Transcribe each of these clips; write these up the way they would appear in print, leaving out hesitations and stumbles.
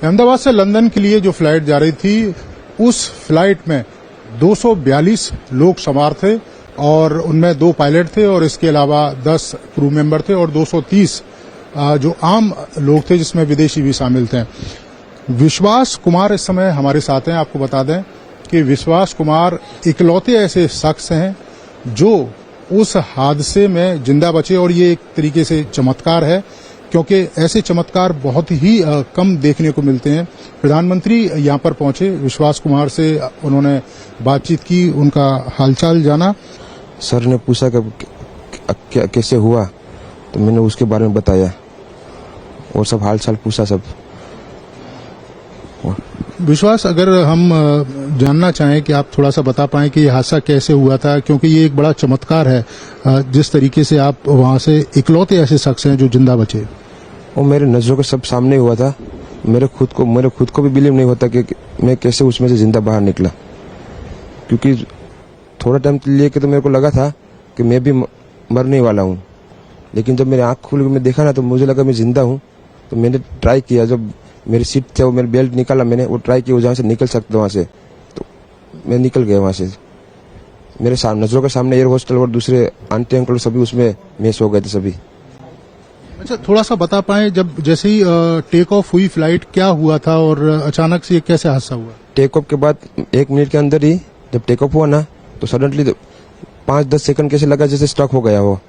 अहमदाबाद से लंदन के लिए जो फ्लाइट जा रही थी, उस फ्लाइट में 242 लोग सवार थे और उनमें 2 पायलट थे और इसके अलावा 10 क्रू मेंबर थे और 230 जो आम लोग थे जिसमें विदेशी भी शामिल थे। विश्वास कुमार इस समय हमारे साथ हैं। आपको बता दें कि विश्वास कुमार इकलौते ऐसे शख्स हैं जो उस हादसे में जिंदा बचे और ये एक तरीके से चमत्कार है, क्योंकि ऐसे चमत्कार बहुत ही कम देखने को मिलते हैं। प्रधानमंत्री यहां पर पहुंचे, विश्वास कुमार से उन्होंने बातचीत की, उनका हालचाल जाना। सर ने पूछा कि कैसे हुआ, तो मैंने उसके बारे में बताया और सब हालचाल पूछा सब। विश्वास, अगर हम जानना चाहें कि आप थोड़ा सा बता पाएं कि ये हादसा कैसे हुआ था, क्योंकि ये एक बड़ा चमत्कार है जिस तरीके से आप वहां से इकलौते ऐसे शख्स हैं जो जिंदा बचे। वो मेरे नजरों के सब सामने हुआ था। मेरे खुद को भी बिलीव नहीं होता कि मैं कैसे उसमें से जिंदा बाहर निकला, क्योंकि थोड़ा टाइम लिए कि तो मेरे को लगा था कि मैं भी मरने वाला हूँ, लेकिन जब मेरी आंख खुल के मैं देखा ना तो मुझे लगा मैं जिंदा हूँ। तो मैंने ट्राई किया, जब मेरी सीट थे वो मेरी बेल्ट निकाला, मैंने वो ट्राई किया जहाँ से निकल सकता वहाँ से, तो मैं निकल गया वहाँ से। मेरे नजरों के सामने एयर होस्टल और दूसरे आंटी अंकल सभी उसमें मिस हो गए थे सभी। अच्छा, थोड़ा सा बता पाएं, जब जैसे ही टेक ऑफ हुई फ्लाइट, क्या हुआ था और अचानक से ये कैसे हादसा हुआ? टेक ऑफ के बाद 1 मिनट के अंदर ही जब टेक ऑफ हुआ ना, तो सडनली 5-10 सेकंड कैसे लगा जैसे स्ट्रक हो गया हो।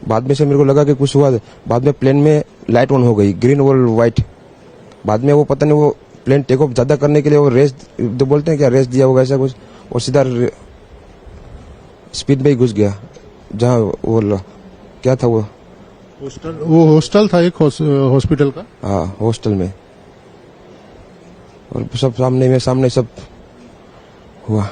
बाद में से मेरे को लगा कि कुछ हुआ। बाद में प्लेन में लाइट ऑन हो गई, ग्रीन और व्हाइट। बाद में वो पता नहीं, वो प्लेन टेक ऑफ ज्यादा करने के लिए वो रेस जो बोलते हैं क्या, रेस दिया होगा ऐसा कुछ, और सीधा स्पीड में ही घुस गया जहाँ वो क्या था, वो हॉस्टल था, एक हॉस्पिटल का। हाँ, हॉस्टल में। और सब सामने सब हुआ।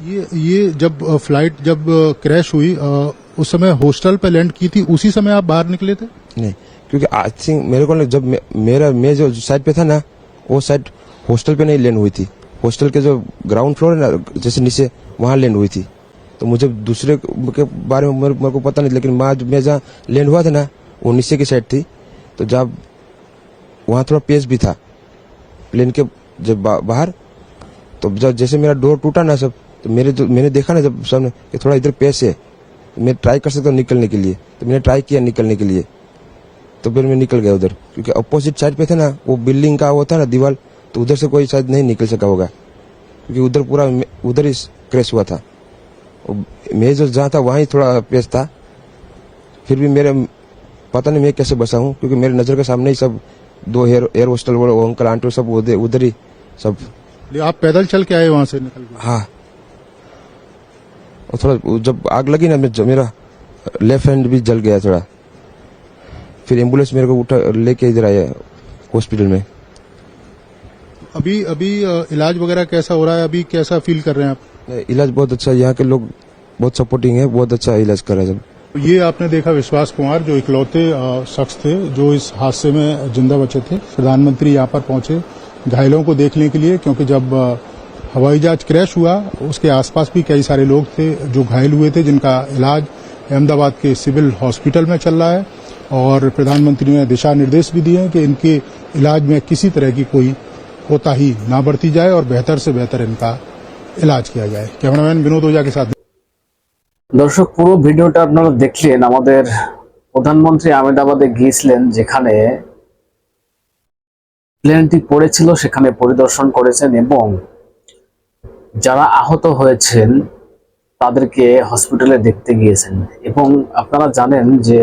ये जब फ्लाइट जब क्रैश हुई, उस समय हॉस्टल पे लैंड की थी, उसी समय आप बाहर निकले थे? नहीं, क्योंकि आई थिंक मेरे को जब मैं जो साइड पे था ना, वो साइड हॉस्टल पे नहीं लैंड हुई थी। हॉस्टल के जो ग्राउंड फ्लोर है ना, जैसे नीचे, वहां लैंड हुई थी। तो मुझे दूसरे के बारे में मेरे को पता नहीं, लेकिन मैं जहाँ लैंड हुआ था ना, वो नीचे की साइड थी। तो जब वहां थोड़ा पेस भी था प्लेन के जब बाहर, तो जब जैसे मेरा डोर टूटा ना सब, तो मैंने देखा ना जब सामने कि थोड़ा इधर पेस है, तो मैं ट्राई कर सकता हूँ निकलने के लिए। तो मैंने ट्राई किया निकलने के लिए, तो फिर मैं निकल गया उधर, क्योंकि अपोजिट साइड पे था ना वो बिल्डिंग का वो था ना दीवार, तो उधर से कोई शायद नहीं निकल सका होगा, क्योंकि उधर पूरा उधर ही क्रैश हुआ था। मैं जो जहाँ था वहाँ ही थोड़ा पेस था। फिर भी मेरे पता नहीं मैं कैसे बसा हूँ, क्योंकि मेरे नजर के सामने ही सब 2 एयर होस्टल वो अंकल आंटी सब उधर ही सब। आप पैदल चल के आए वहां से निकल के? हाँ, और थोड़ा जब आग लगी ना, मेरा लेफ्ट हैंड भी जल गया थोड़ा। फिर एम्बुलेंस मेरे को उठा लेके इधर आया हॉस्पिटल में। अभी इलाज वगैरह कैसा हो रहा है? अभी कैसा फील कर रहे हैं आप? इलाज बहुत अच्छा है, यहाँ के लोग बहुत सपोर्टिंग है, बहुत अच्छा इलाज कर रहे हैं सब। ये आपने देखा विश्वास कुमार, जो इकलौते शख्स थे जो इस हादसे में जिंदा बचे थे। प्रधानमंत्री यहाँ पर पहुंचे घायलों को देखने के लिए, क्योंकि जब हवाई जहाज क्रैश हुआ उसके आसपास भी कई सारे लोग थे जो घायल हुए थे, जिनका इलाज अहमदाबाद के सिविल हॉस्पिटल में चल रहा है। और प्रधानमंत्री ने दिशा निर्देश भी दिए हैं कि इनके इलाज में किसी तरह की कोई कोताही ना बरती जाए और बेहतर से बेहतर इनका इलाज किया जाए। कैमरामैन विनोद ओझा के साथ। দর্শক, পুরো ভিডিওটা আপনারা দেখলেন। আমাদের প্রধানমন্ত্রী আহমেদাবাদে গিয়েছিলেন, যেখানে প্লেনটি পড়েছিল সেখানে পরিদর্শন করেছেন এবং যারা আহত হয়েছেন তাদেরকে হসপিটালে দেখতে গিয়েছেন। এবং আপনারা জানেন যে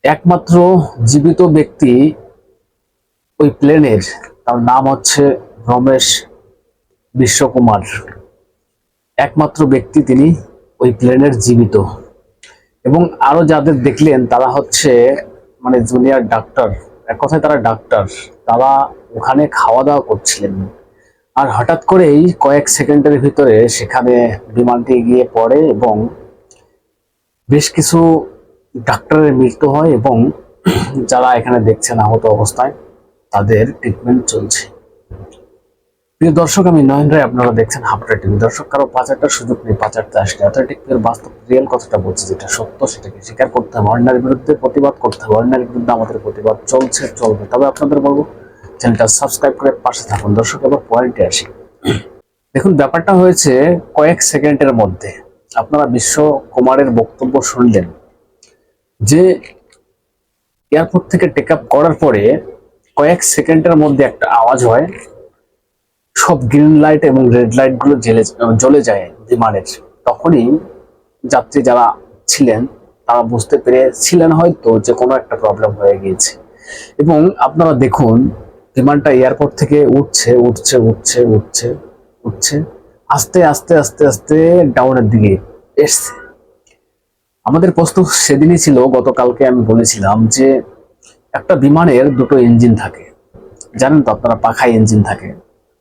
একমাত্র জীবিত ব্যক্তি ওই প্লেনের, তার নাম হচ্ছে রমেশ বিশ্বকুমার। একমাত্র ব্যক্তি তিনি ওই প্লেনের জীবিত। এবং আরো যাদের দেখলেন তারা হচ্ছে মানে জুনিয়র ডাক্তার, এক কথায় তারা ডাক্তার। তারা ওখানে খাওয়া দাওয়া করছিলেন, আর হঠাৎ করেই কয়েক সেকেন্ডের ভিতরে সেখানে বিমানটি গিয়ে পড়ে এবং বেশ কিছু ডাক্তারের মৃত্যু হয় এবং যারা এখানে দেখছেন আহত অবস্থায় তাদের ট্রিটমেন্ট চলছে। প্রিয় দর্শক, আমি নয়ন রায়, আপনারা দেখছেন হাবড়া টিভি। দর্শক, কারো পাচারটার সুযোগ নেই, পাচারতে আসলে অথেন্টিক বাস্তব রিয়েল কথাটা বলছে, যেটা সত্য সেটাকে স্বীকার করতে হবে। অন্যায়ের বিরুদ্ধে প্রতিবাদ করতে হবে। অন্যায়ের বিরুদ্ধে আমাদের প্রতিবাদ চলছে, চলবে। তবে আপনাদের বলবো চ্যানেলটা সাবস্ক্রাইব করে পাশে থাকুন। দর্শক, এবার পয়েন্টে আসি। দেখুন, ব্যাপারটা হয়েছে কয়েক সেকেন্ডের মধ্যে। আপনারা বিশ্বকুমারের বক্তব্য শুনলেন যে এয়ারপোর্ট থেকে টেক আপ করার পরে কয়েক সেকেন্ডের মধ্যে একটা আওয়াজ হয়, সব গ্রিন লাইট এবং রেড লাইট গুলো জ্বলে যায় বিমানের। তখনই যাত্রী যারা ছিলেন তারা বুঝতে পেরেছিলেন হয়তো যে কোনো একটা প্রবলেম হয়ে গিয়েছে। এবং আপনারা দেখুন, বিমানটা এয়ারপোর্ট থেকে উঠছে উঠছে উঠছে উঠছে উঠছে, আস্তে আস্তে আস্তে আস্তে ডাউনের দিকে এসছে। আমাদের প্রশ্ন সেদিনই ছিল, গতকালকে আমি বলেছিলাম যে একটা বিমানের দুটো ইঞ্জিন থাকে, জানেন তো আপনারা, পাখা ইঞ্জিন থাকে।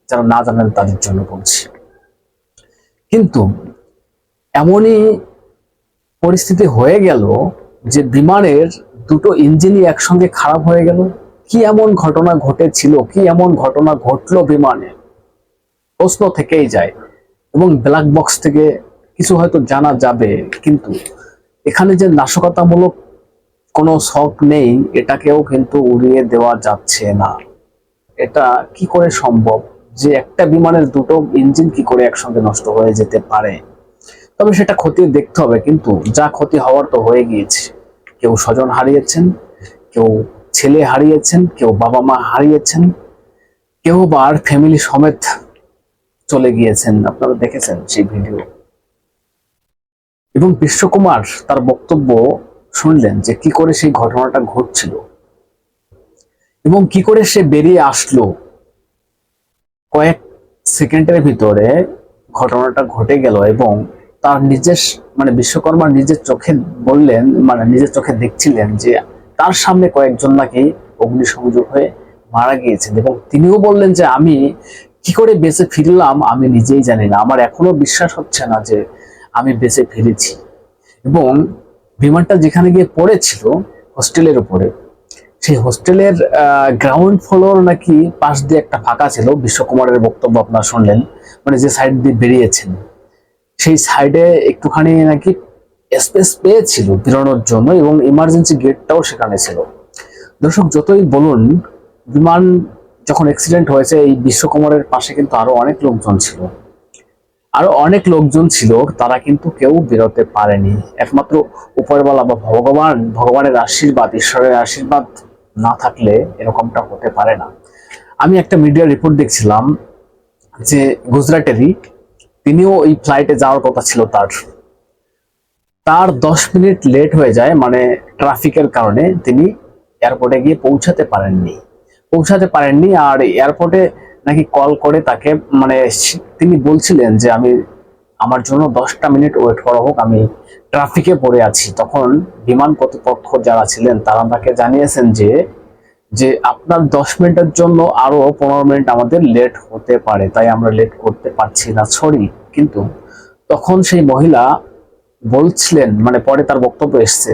যারা না জানেন তাদের জন্য বলছি। কিন্তু এমনই পরিস্থিতি হয়ে গেল যে বিমানের দুটো ইঞ্জিনই একসঙ্গে খারাপ হয়ে গেল। কি এমন ঘটনা ঘটেছিল, কি এমন ঘটনা ঘটলো বিমানে, প্রশ্ন থেকেই যায়। এবং ব্ল্যাক বক্স থেকে কিছু হয়তো জানা যাবে, কিন্তু এখানে যে নাশকতামূলক কোনো শখ নেই, এটাকেও কিন্তু উড়িয়ে দেওয়া যাচ্ছে না। এটা কি করে সম্ভব যে একটা বিমানের দুটো ইঞ্জিন কি করে একসঙ্গে নষ্ট হয়ে যেতে পারে? তবে সেটা খতিয়ে দেখতে হবে, কিন্তু যা ক্ষতি হওয়ার তো হয়ে গিয়েছে। কেউ স্বজন হারিয়েছেন, কেউ ছেলে হারিয়েছেন, কেউ বাবা মা হারিয়েছেন, কেউ বা আর ফ্যামিলি সমেত চলে গিয়েছেন। আপনারা দেখেছেন সেই ভিডিও। এবং বিশ্বকুমার তার বক্তব্য শুনলেন যে কি করে সেই ঘটনাটা ঘটছিল এবং কি করে সে বেরিয়ে আসলো। কয়েক সেকেন্ডের ভিতরে ঘটনাটা ঘটে গেল এবং তার নিজের বিশ্বকর্মা নিজের চোখে বললেন, নিজের চোখে দেখছিলেন যে তার সামনে কয়েকজন নাকি অগ্নিসংযোগ হয়ে মারা গিয়েছেন। এবং তিনিও বললেন যে আমি কি করে বেঁচে ফিরলাম আমি নিজেই জানি না, আমার এখনো বিশ্বাস হচ্ছে না যে আমি বেঁচে ফিরেছি। এবং বিমানটা যেখানে গিয়ে পড়েছিল হোস্টেলের উপরে, সেই হোস্টেলের গ্রাউন্ড ফ্লোর নাকি পাশ দিয়ে একটা ফাঁকা ছিল। বিশ্বকুমারের বক্তব্য আপনারা শুনলেন, যে সাইড দিয়ে বেরিয়েছেন সেই সাইডে একটুখানি নাকি স্পেস পেয়েছিল বেরোনোর জন্য, এবং ইমার্জেন্সি গেটটাও সেখানে ছিল। দর্শক, যতই বলুন, বিমান যখন অ্যাক্সিডেন্ট হয়েছে এই বিশ্বকুমারের পাশে কিন্তু আরো অনেক লোকজন ছিল, তারা কিন্তু কেউ বেরোতে পারেনি। একমাত্র উপরওয়ালা বা ভগবানের আশীর্বাদ, ঈশ্বরের আশীর্বাদ না থাকলে এরকমটা হতে পারে না। আমি একটা মিডিয়া রিপোর্ট দেখছিলাম যে গুজরাটেরই, তিনিও ওই ফ্লাইটে যাওয়ার কথা ছিল, তার 10 মিনিট লেট হয়ে যায়, ট্রাফিকের কারণে তিনি এয়ারপোর্টে গিয়ে পৌঁছাতে পারেননি। আর এয়ারপোর্টে নাকি কল করে তাকে তিনি বলছিলেন যে আমার জন্য 10টা মিনিট ওয়েট করা হোক, আমি ট্রাফিকে পড়ে আছি। তখন বিমান কর্তৃপক্ষ যারা ছিলেন তারা তাকে জানিয়েছেন যে আপনার 10 মিনিটের জন্য আরো 15 মিনিট আমাদের লেট হতে পারে, তাই আমরা লেট করতে পারছি না, সরি। কিন্তু তখন সেই মহিলা বলছিলেন, পরে তার বক্তব্য এসছে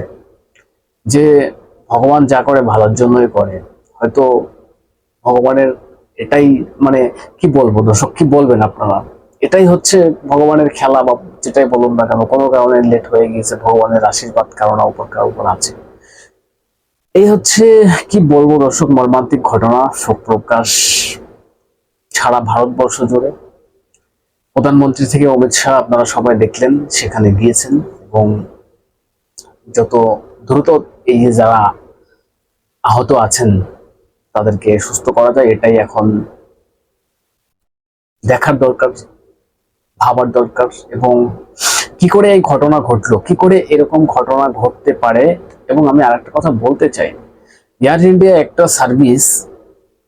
যে ভগবান যা করে ভালোর জন্যই করে। হয়তো ভগবানের এটাই, কি বলবো দর্শক, কি বলবেন আপনারা, এটাই হচ্ছে ভগবানের খেলা, বা যেটাই বলুন না কেন, কোনো কারণে লেট হয়ে গিয়েছে, ভগবানের আশীর্বাদ কারো উপর আছে। এই হচ্ছে, কি বলবো দর্শক, মর্মান্তিক ঘটনা, শোক প্রকাশ সারা ভারতবর্ষ জুড়ে। প্রধানমন্ত্রী থেকে অমিত শাহ আপনারা সবাই দেখলেন, সেখানে গিয়েছেন এবং যত দ্রুত এই যে যারা আহত আছেন তাদেরকে সুস্থ করা যায়, এটাই এখন দেখার দরকার, ভাবার দরকার। এবং কি করে এই ঘটনা ঘটলো, কি করে এরকম ঘটনা ঘটতে পারে। এবং আমি আরেকটা কথা বলতে চাই, এয়ার ইন্ডিয়া একটা সার্ভিস,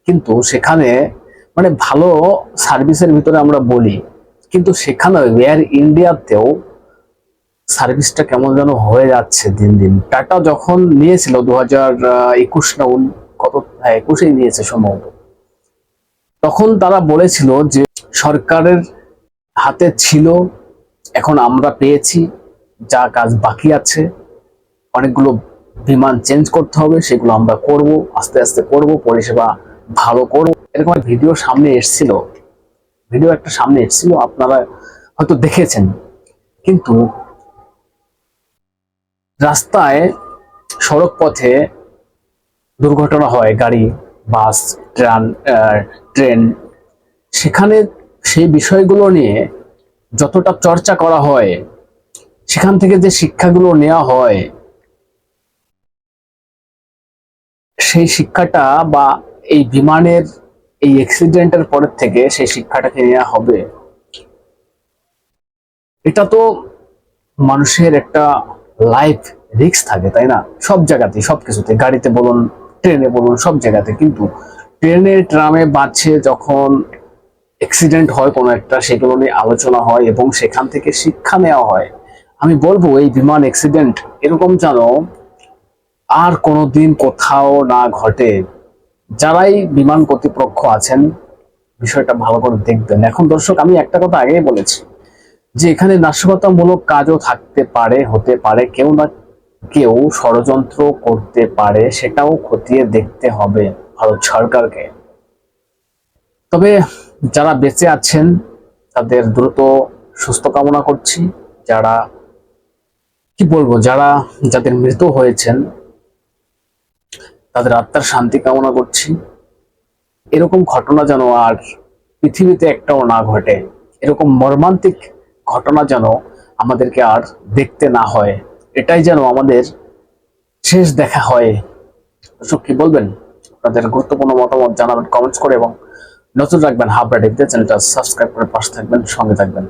কিন্তু সেখানে ভালো সার্ভিসের ভিতরে আমরা বলি, কিন্তু সেখানে এয়ার ইন্ডিয়াতেও সার্ভিসটা কেমন যেন হয়ে যাচ্ছে দিন দিন। টাটা যখন নিয়েছিল 2021 না কত, 21-এই নিয়েছে সম্ভবত, তখন তারা বলেছিল যে সরকারের হাতে ছিল, এখন আমরা পেয়েছি, যা কাজ বাকি আছে, অনেকগুলো বিমান চেঞ্জ করতে হবে, সেগুলো আমরা করব, আস্তে আস্তে করব, পরিষেবা ভালো করব। এরকম ভিডিও একটা সামনে এসেছিল, আপনারা হয়তো দেখেছেন। কিন্তু রাস্তায়, সড়ক পথে দুর্ঘটনা হয়, গাড়ি, বাস ট্রেন, সেখানে সেই বিষয়গুলো নিয়ে যতটা চর্চা করা হয়, সেখান থেকে যে শিক্ষাগুলো নেওয়া হয়, সেই শিক্ষাটা বা এই বিমানের এই অ্যাক্সিডেন্টের পরের থেকে সেই শিক্ষাটাকে নেওয়া হবে, এটা তো মানুষের একটা লাইফ রিস্ক থাকে, তাই না? সব জায়গাতে, সবকিছুতে, গাড়িতে বলুন, ট্রেনে বলুন, সব জায়গাতে। কিন্তু ট্রেনে, ট্রামে, বাসে যখন অ্যাক্সিডেন্ট হয় কোনো একটা, সেগুলো নিয়ে আলোচনা হয় এবং সেখান থেকে শিক্ষা নেওয়া হয়। আমি বলবো এই বিমান অ্যাক্সিডেন্ট এরকম যেন আর কোনোদিন কোথাও না ঘটে। যারাই বিমান কর্তৃপক্ষ আছেন, বিষয়টা ভালো করে দেখবেন। এখন দর্শক, আমি একটা কথা আগেই বলেছি যে এখানে নাশকতামূলক কাজও থাকতে পারে, হতে পারে, কেউ না কেউ ষড়যন্ত্র করতে পারে, সেটাও খতিয়ে দেখতে হবে ভারত সরকারকে। তবে যারা বেঁচে আছেন তাদের দ্রুত সুস্থ কামনা করছি। যারা, কি বলবো, যাদের মৃত হয়েছেন তাদের আত্মার শান্তি কামনা করছি। এরকম ঘটনা যেন আর পৃথিবীতে একটাও না ঘটে, এরকম মর্মান্তিক ঘটনা যেন আমাদেরকে আর দেখতে না হয়, এটাই যেন আমাদের শেষ দেখা হয়। দর্শক, কি বলবেন? আপনাদের গুরুত্বপূর্ণ মতামত জানাবেন কমেন্টস করে, এবং নজর রাখবেন হাবড়া টিভিতে। চ্যানেলটা সাবস্ক্রাইব করে পাশে থাকবেন, সঙ্গে থাকবেন।